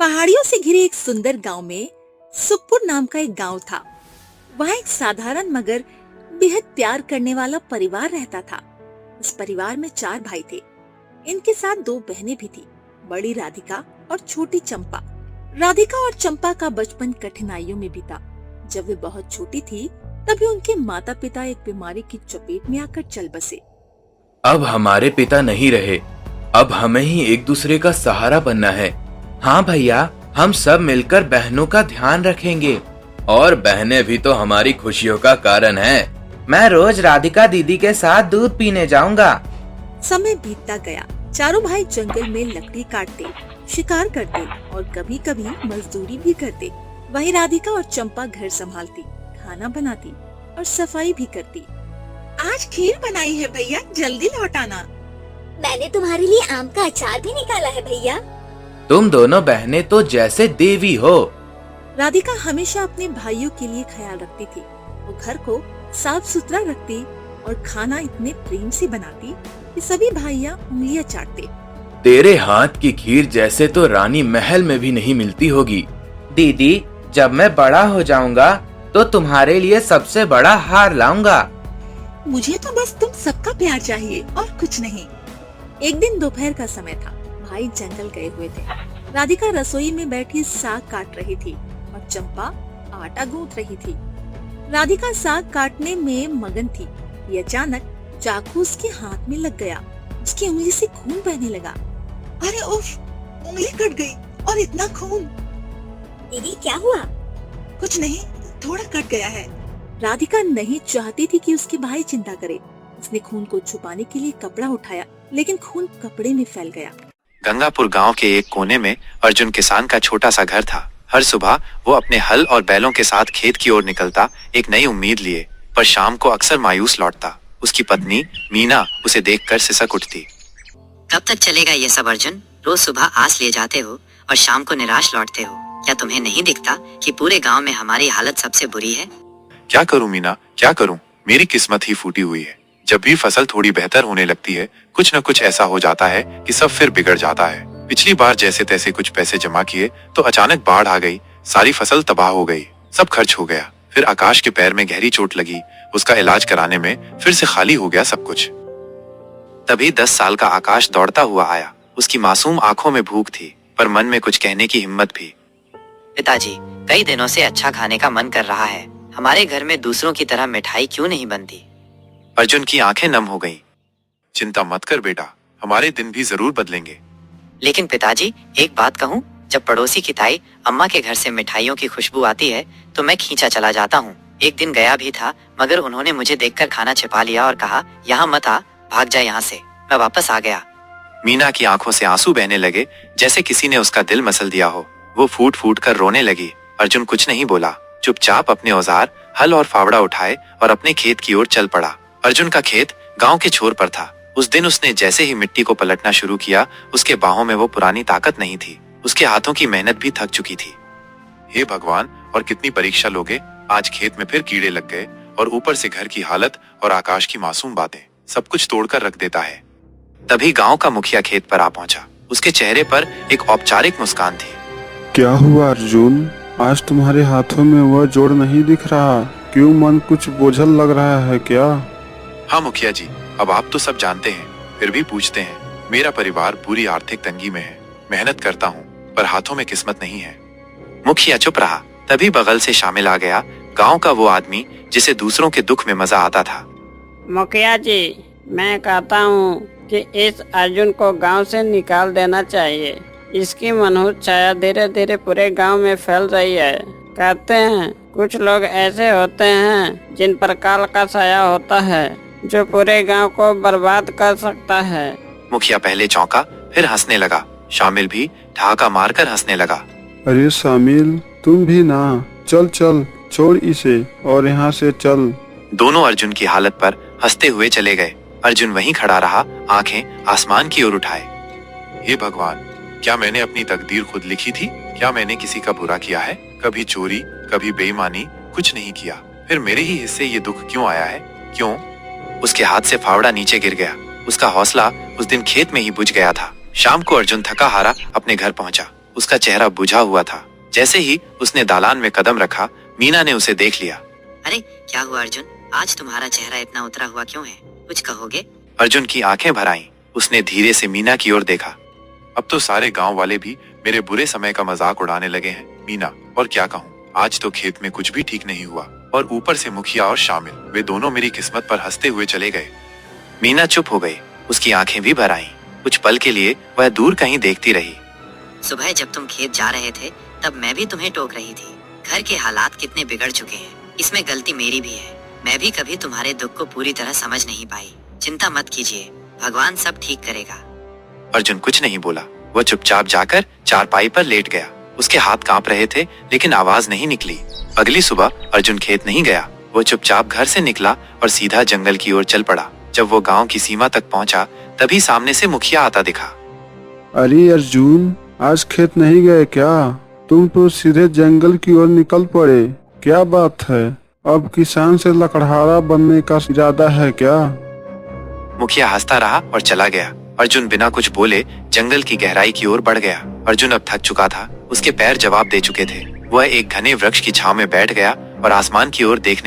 पहाड़ियों से घिरे एक सुंदर गांव में सुखपुर नाम का एक गांव था। वहाँ एक साधारण मगर बेहद प्यार करने वाला परिवार रहता था। इस परिवार में 4 भाई थे। इनके साथ 2 बहनें भी थी, बड़ी राधिका और छोटी चंपा। राधिका और चंपा का बचपन कठिनाइयों में बीता। जब वे बहुत छोटी थी तभी उनके माता पिता एक बीमारी की चपेट में आकर चल बसे। अब हमारे पिता नहीं रहे, अब हमें ही एक दूसरे का सहारा बनना है। हाँ भैया, हम सब मिलकर बहनों का ध्यान रखेंगे। और बहनें भी तो हमारी खुशियों का कारण है। मैं रोज राधिका दीदी के साथ दूध पीने जाऊंगा। समय बीतता गया। चारों भाई जंगल में लकड़ी काटते, शिकार करते और कभी कभी मजदूरी भी करते। वही राधिका और चंपा घर संभालती, खाना बनाती और सफाई भी करती। आज खीर बनाई है भैया, जल्दी लौट आना। मैंने तुम्हारे लिए आम का अचार भी निकाला है भैया। तुम दोनों बहनें तो जैसे देवी हो। राधिका हमेशा अपने भाइयों के लिए ख्याल रखती थी। वो घर को साफ सुथरा रखती और खाना इतने प्रेम से बनाती कि सभी भाइयाँ उंगलियां चाटते। तेरे हाथ की खीर जैसे तो रानी महल में भी नहीं मिलती होगी। दीदी, जब मैं बड़ा हो जाऊंगा तो तुम्हारे लिए सबसे बड़ा हार लाऊंगा। मुझे तो बस तुम सबका प्यार चाहिए और कुछ नहीं। एक दिन दोपहर का समय था। भाई जंगल गए हुए थे। राधिका रसोई में बैठी साग काट रही थी और चंपा आटा गूंथ रही थी। राधिका साग काटने में मगन थी कि अचानक चाकू उसके हाथ में लग गया। उसकी उंगली से खून बहने लगा। अरे उफ, उंगली कट गई और इतना खून। दीदी क्या हुआ? कुछ नहीं, थोड़ा कट गया है। राधिका नहीं चाहती थी कि उसके भाई चिंता करे। उसने खून को छुपाने के लिए कपड़ा उठाया, लेकिन खून कपड़े में फैल गया। गंगापुर गांव के एक कोने में अर्जुन किसान का छोटा सा घर था। हर सुबह वो अपने हल और बैलों के साथ खेत की ओर निकलता, एक नई उम्मीद लिए, पर शाम को अक्सर मायूस लौटता। उसकी पत्नी मीना उसे देखकर सिसक उठती। कब तक चलेगा ये सब अर्जुन? रोज सुबह आस ले जाते हो और शाम को निराश लौटते हो। क्या तुम्हें नहीं दिखता कि पूरे गांव में हमारी हालत सबसे बुरी है? क्या करूं मीना, क्या करूं? मेरी किस्मत ही फूटी हुई है। जब भी फसल थोड़ी बेहतर होने लगती है, कुछ न कुछ ऐसा हो जाता है कि सब फिर बिगड़ जाता है। पिछली बार जैसे तैसे कुछ पैसे जमा किए तो अचानक बाढ़ आ गई। सारी फसल तबाह हो गई, सब खर्च हो गया। फिर आकाश के पैर में गहरी चोट लगी। उसका इलाज कराने में फिर से खाली हो गया सब कुछ। तभी 10 साल का आकाश दौड़ता हुआ आया। उसकी मासूम आंखों में भूख थी, पर मन में कुछ कहने की हिम्मत भी। पिताजी, कई दिनों से अच्छा खाने का मन कर रहा है। हमारे घर में दूसरों की तरह मिठाई क्यों नहीं बनती? अर्जुन की आंखें नम हो गईं। चिंता मत कर बेटा, हमारे दिन भी जरूर बदलेंगे। लेकिन पिताजी, एक बात कहूँ, जब पड़ोसी की ताई अम्मा के घर से मिठाइयों की खुशबू आती है तो मैं खींचा चला जाता हूँ। एक दिन गया भी था, मगर उन्होंने मुझे देखकर खाना छिपा लिया और कहा, यहाँ मत आ, भाग जा यहाँ से। मैं वापस आ गया। मीना की आंखों से आंसू बहने लगे, जैसे किसी ने उसका दिल मसल दिया हो। वो फूट फूट कर रोने लगी। अर्जुन कुछ नहीं बोला, चुपचाप अपने औजार, हल और फावड़ा उठाए और अपने खेत की ओर चल पड़ा। अर्जुन का खेत गांव के छोर पर था। उस दिन उसने जैसे ही मिट्टी को पलटना शुरू किया, उसके बाहों में वो पुरानी ताकत नहीं थी। उसके हाथों की मेहनत भी थक चुकी थी। हे भगवान, और कितनी परीक्षा लोगे? आज खेत में फिर कीड़े लग गए और ऊपर से घर की हालत और आकाश की मासूम बातें, सब कुछ तोड़कर रख देता है। तभी गांव का मुखिया खेत पर आ पहुंचा। उसके चेहरे पर एक औपचारिक मुस्कान थी। क्या हुआ अर्जुन? आज तुम्हारे हाथों में वह जोड़ नहीं दिख रहा। क्यों मन कुछ बोझल लग रहा है क्या? हाँ मुखिया जी, अब आप तो सब जानते हैं, फिर भी पूछते हैं। मेरा परिवार पूरी आर्थिक तंगी में है। मेहनत करता हूँ, पर हाथों में किस्मत नहीं है। मुखिया चुप रहा। तभी बगल से शामिल आ गया गांव का वो आदमी जिसे दूसरों के दुख में मजा आता था। मुखिया जी, मैं कहता हूँ कि इस अर्जुन को गांव से निकाल देना चाहिए। इसकी मनहूस छाया धीरे धीरे पूरे गांव में फैल रही है। कहते हैं कुछ लोग ऐसे होते हैं जिन पर काल का साया होता है, जो पूरे गांव को बर्बाद कर सकता है। मुखिया पहले चौंका, फिर हंसने लगा। शामिल भी ठहाका मारकर हंसने लगा। अरे शामिल, तुम भी ना। चल चल, छोड़ इसे और यहाँ से चल। दोनों अर्जुन की हालत पर हंसते हुए चले गए। अर्जुन वहीं खड़ा रहा, आंखें आसमान की ओर उठाए। हे भगवान, क्या मैंने अपनी तकदीर खुद लिखी थी? क्या मैंने किसी का बुरा किया है? कभी चोरी, कभी बेईमानी, कुछ नहीं किया। फिर मेरे ही हिस्से ये दुख क्यों आया है? क्यों? उसके हाथ से फावड़ा नीचे गिर गया। उसका हौसला उस दिन खेत में ही बुझ गया था। शाम को अर्जुन थका हारा अपने घर पहुंचा। उसका चेहरा बुझा हुआ था। जैसे ही उसने दालान में कदम रखा, मीना ने उसे देख लिया। अरे क्या हुआ अर्जुन, आज तुम्हारा चेहरा इतना उतरा हुआ क्यों है? कुछ कहोगे? अर्जुन की आंखें भर आईं। उसने धीरे से मीना की ओर देखा। अब तो सारे गांव वाले भी मेरे बुरे समय का मजाक उड़ाने लगे हैं मीना, और क्या कहूँ, आज तो खेत में कुछ भी ठीक नहीं हुआ, और ऊपर से मुखिया और शामिल, वे दोनों मेरी किस्मत पर हंसते हुए चले गए। मीना चुप हो गई। उसकी आंखें भी भर आईं। कुछ पल के लिए वह दूर कहीं देखती रही। सुबह जब तुम खेत जा रहे थे तब मैं भी तुम्हें टोक रही थी। घर के हालात कितने बिगड़ चुके हैं, इसमें गलती मेरी भी है। मैं भी कभी तुम्हारे दुख को पूरी तरह समझ नहीं पाई। चिंता मत कीजिए, भगवान सब ठीक करेगा। अर्जुन कुछ नहीं बोला। वह चुपचाप जाकर चारपाई पर लेट गया। उसके हाथ कांप रहे थे, लेकिन आवाज नहीं निकली। अगली सुबह अर्जुन खेत नहीं गया। वो चुपचाप घर से निकला और सीधा जंगल की ओर चल पड़ा। जब वो गांव की सीमा तक पहुंचा, तभी सामने से मुखिया आता दिखा। अरे अर्जुन, आज खेत नहीं गए क्या? तुम तो सीधे जंगल की ओर निकल पड़े, क्या बात है? अब किसान से लकड़हारा बनने का इरादा है क्या? मुखिया हंसता रहा और चला गया। अर्जुन बिना कुछ बोले जंगल की गहराई की ओर बढ़ गया। अर्जुन अब थक चुका था। उसके पैर जवाब दे चुके थे। वह एक घने वृक्ष की छांव में बैठ गया और आसमान की ओर देखने